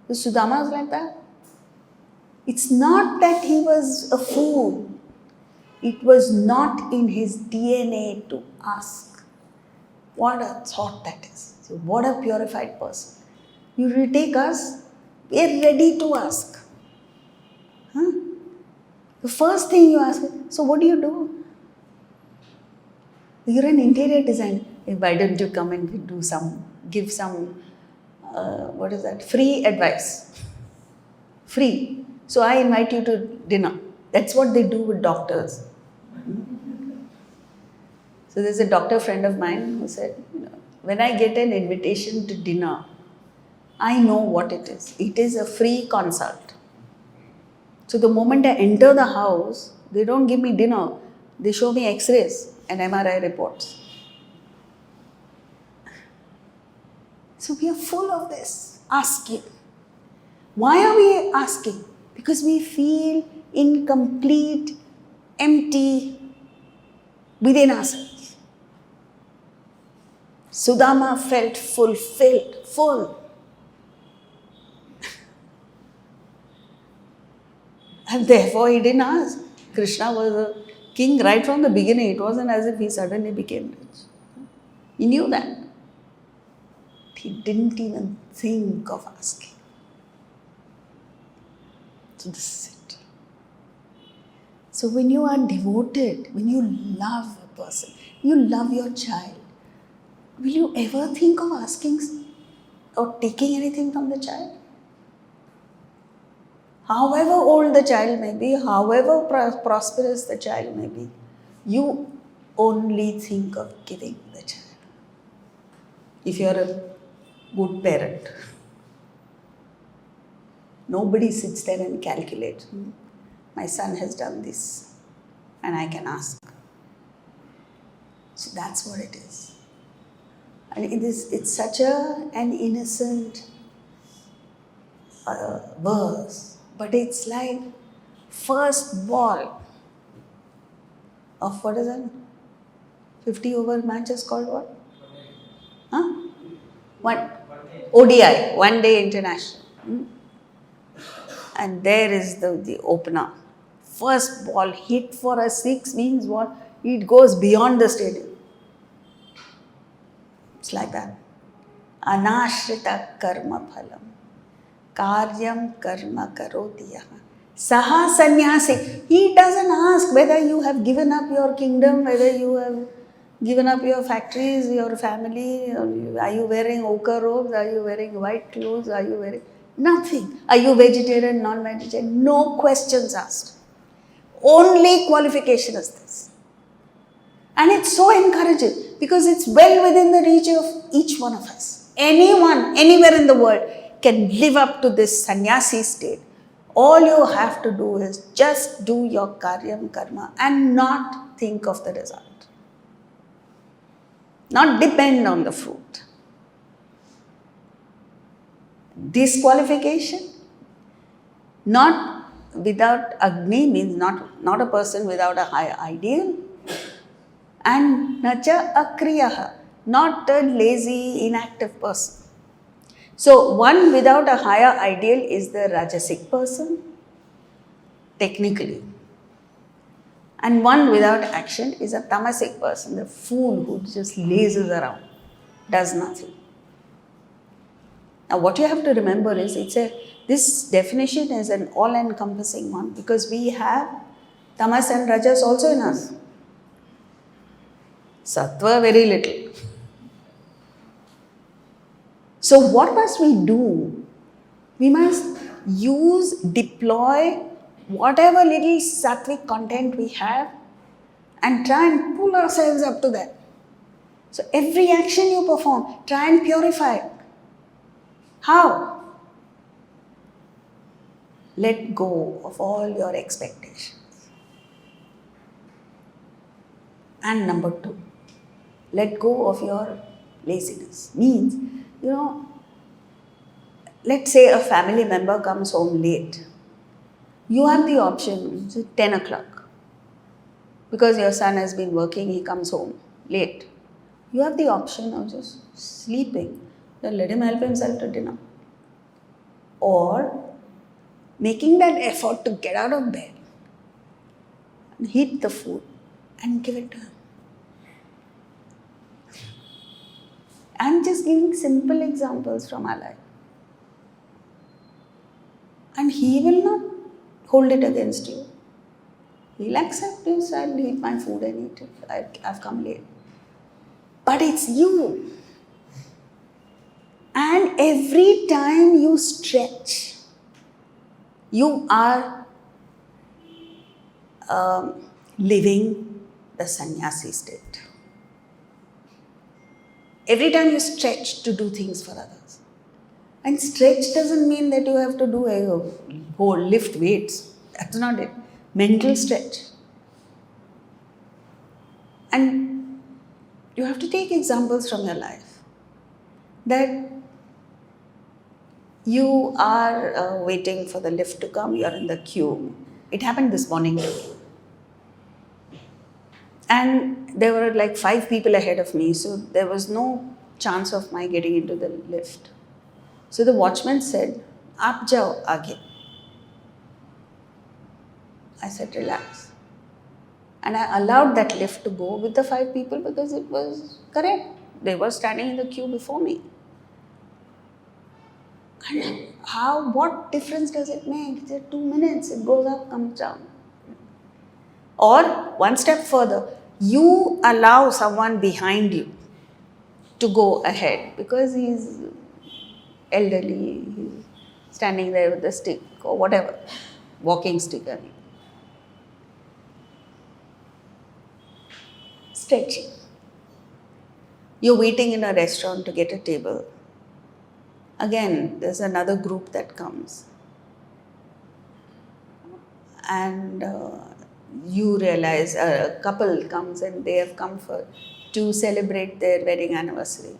So Sudama was like that. It's not that he was a fool. It was not in his DNA to ask. What a thought that is. So what a purified person. You retake us, we are ready to ask. Huh? The first thing you ask, so what do you do? You're an interior designer. Hey, why don't you come and give some, free advice. Free. So I invite you to dinner. That's what they do with doctors. So there's a doctor friend of mine who said, when I get an invitation to dinner, I know what it is. It is a free consult. So the moment I enter the house, they don't give me dinner. They show me X-rays and MRI reports. So we are full of this asking. Why are we asking? Because we feel incomplete, empty within ourselves. Sudama felt fulfilled, full. And therefore he didn't ask. Krishna was a king right from the beginning. It wasn't as if he suddenly became rich. He knew that. He didn't even think of asking. So this is it. So when you are devoted, when you love a person, you love your child, will you ever think of asking or taking anything from the child? However old the child may be, however prosperous the child may be, you only think of giving the child. If you are a good parent, nobody sits there and calculates, my son has done this and I can ask. So that's what it is. And it's such an innocent verse, but it's like first ball of what is it? 50 over matches called what? Huh? One ODI, one day international. And there is the opener. First ball hit for a 6 means what? It goes beyond the stadium. It's like that. Anashrita karma phalam. Karyam karma karoti yaha. Saha sannyasi. He doesn't ask whether you have given up your kingdom, whether you have given up your factories, your family, are you wearing ochre robes, are you wearing white clothes, are you wearing nothing. Are you vegetarian, non-vegetarian? No questions asked. Only qualification is this. And it's so encouraging because it's well within the reach of each one of us. Anyone, anywhere in the world can live up to this sannyasi state. All you have to do is just do your karyam karma and not think of the result. Not depend on the fruit. Disqualification, not without Agni means not a person without a high ideal. And nacha akriyaha, not a lazy, inactive person. So one without a higher ideal is the rajasic person, technically. And one without action is a tamasic person, the fool who just lazes around, does nothing. Now what you have to remember is this definition is an all-encompassing one because we have tamas and rajas also in us. Sattva very little. So what must we do? We must deploy whatever little sattvic content we have and try and pull ourselves up to that. So every action you perform, try and purify it. How? Let go of all your expectations. And number 2, let go of your laziness. Means, let's say a family member comes home late. You have the option, it's 10 o'clock. Because your son has been working, he comes home late. You have the option of just sleeping. Then let him help himself to dinner. Or making that effort to get out of bed and heat the food and give it to him. I'm just giving simple examples from our life. And he will not hold it against you. He'll accept this, I'll eat my food and eat it. I've come late. But it's you. And every time you stretch, you are living the sannyasi state. Every time you stretch to do things for others. And stretch doesn't mean that you have to do a whole lift weights. That's not it. Mental stretch. And you have to take examples from your life. That you are waiting for the lift to come, you are in the queue. It happened this morning to me. And there were like 5 people ahead of me, so there was no chance of my getting into the lift. So the watchman said, "Aap jao aage." I said, "Relax." And I allowed that lift to go with the 5 people because it was correct. They were standing in the queue before me. And what difference does it make? It's 2 minutes, it goes up, comes down. Or one step further, you allow someone behind you to go ahead because he's elderly, he's standing there with a stick or whatever, walking stick. I mean. Stretching. You're waiting in a restaurant to get a table. Again, there's another group that comes. And you realize a couple comes and they have come to celebrate their wedding anniversary.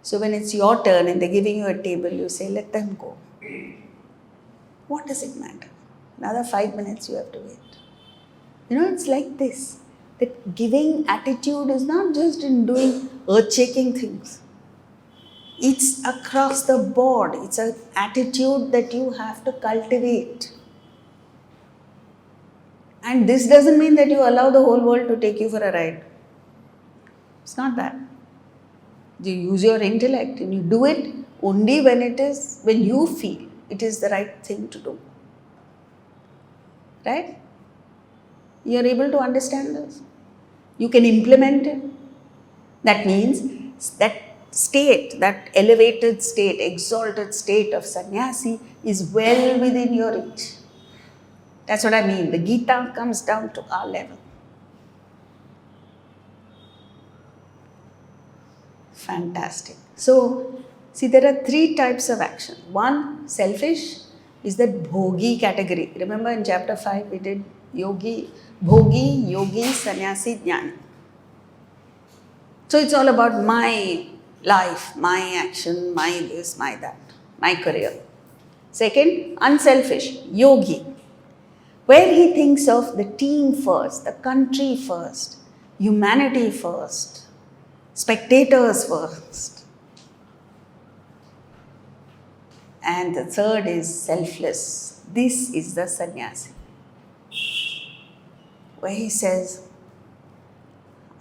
So when it's your turn and they're giving you a table, you say, let them go. What does it matter? Another 5 minutes you have to wait. It's like this. That giving attitude is not just in doing earth-shaking things. It's across the board. It's an attitude that you have to cultivate. And this doesn't mean that you allow the whole world to take you for a ride. It's not that. You use your intellect and you do it only when you feel it is the right thing to do. Right? You are able to understand this. You can implement it. That means that state, that elevated state, exalted state of sannyasi is well within your reach. That's what I mean. The Gita comes down to our level. Fantastic. So, see, there are 3 types of action. One, selfish, is that bhogi category. Remember in chapter 5 we did yogi, bhogi, yogi, sannyasi, jnani. So it's all about my life, my action, my this, my that, my career. Second, unselfish, yogi, where he thinks of the team first, the country first, humanity first, spectators first. And the third is selfless. This is the sannyasi, where he says,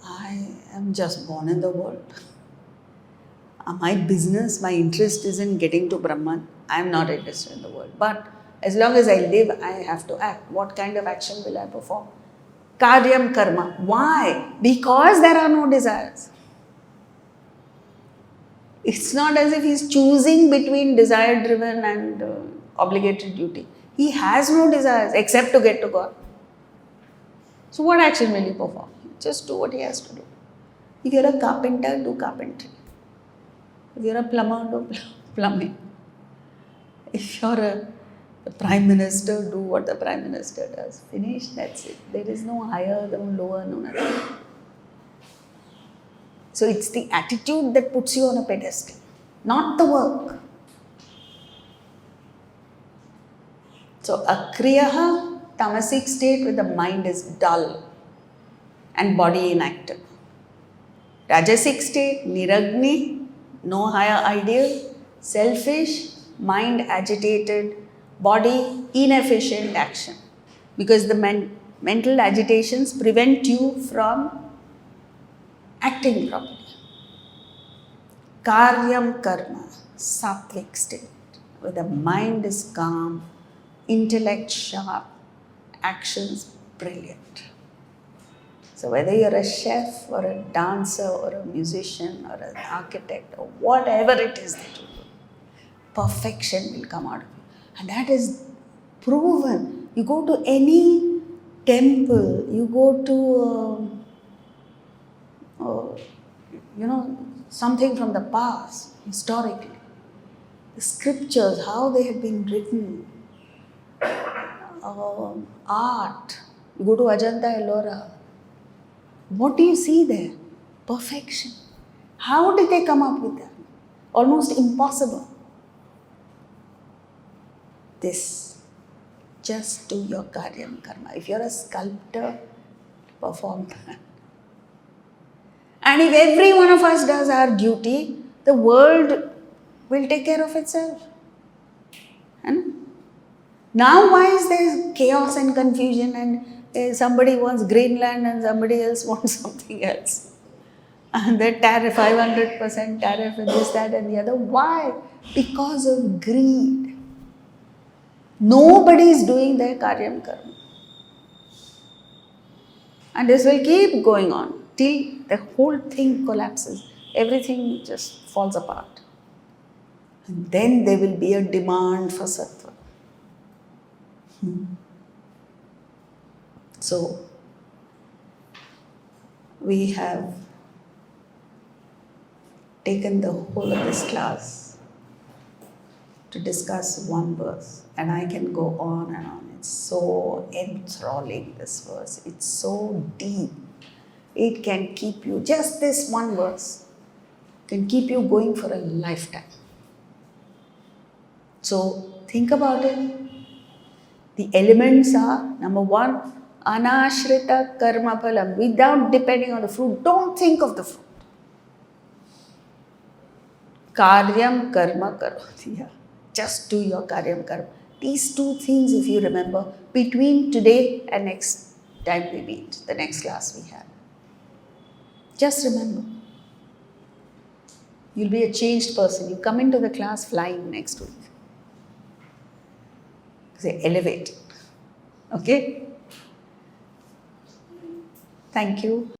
I am just born in the world. My business, my interest is in getting to Brahman. I am not interested in the world. But as long as I live, I have to act. What kind of action will I perform? Karyam karma. Why? Because there are no desires. It's not as if he's choosing between desire-driven and obligated duty. He has no desires except to get to God. So what action will he perform? Just do what he has to do. If you're a carpenter, do carpentry. If you're a plumber, do plumbing. If you're the Prime Minister, do what the Prime Minister does. Finish, that's it. There is no higher, no lower, no nothing. So it's the attitude that puts you on a pedestal, not the work. So a kriyaha, tamasic state where the mind is dull and body inactive. Rajasic state, niragni, no higher ideal, selfish, mind agitated, body inefficient action. Because the mental agitations prevent you from acting properly. Karyam karma, sattvic state, where the mind is calm, intellect sharp, actions brilliant. So whether you're a chef or a dancer or a musician or an architect or whatever it is that you do, perfection will come out of you. And that is proven. You go to any temple, you go to something from the past, historically. The scriptures, how they have been written, art. You go to Ajanta Ellora. What do you see there? Perfection. How did they come up with that? Almost impossible. This, just do your karyam karma. If you're a sculptor, perform that. And if every one of us does our duty, the world will take care of itself. And now why is there chaos and confusion and somebody wants Greenland and somebody else wants something else. And the tariff, 500% tariff, and this, that, and the other. Why? Because of greed. Nobody is doing their karyam karma. And this will keep going on till the whole thing collapses. Everything just falls apart. And then there will be a demand for sattva. So, we have taken the whole of this class to discuss one verse, and I can go on and on. It's so enthralling, this verse. It's so deep. It can keep you, just this one verse, can keep you going for a lifetime. So, think about it. The elements are, number one, anashrita karma phalam, without depending on the fruit. Don't think of the fruit. Karyam karma karoti. Just do your karyam karma. These two things, if you remember, between today and next time we meet, the next class we have. Just remember. You'll be a changed person. You come into the class flying next week. Say, elevate. Okay? Thank you.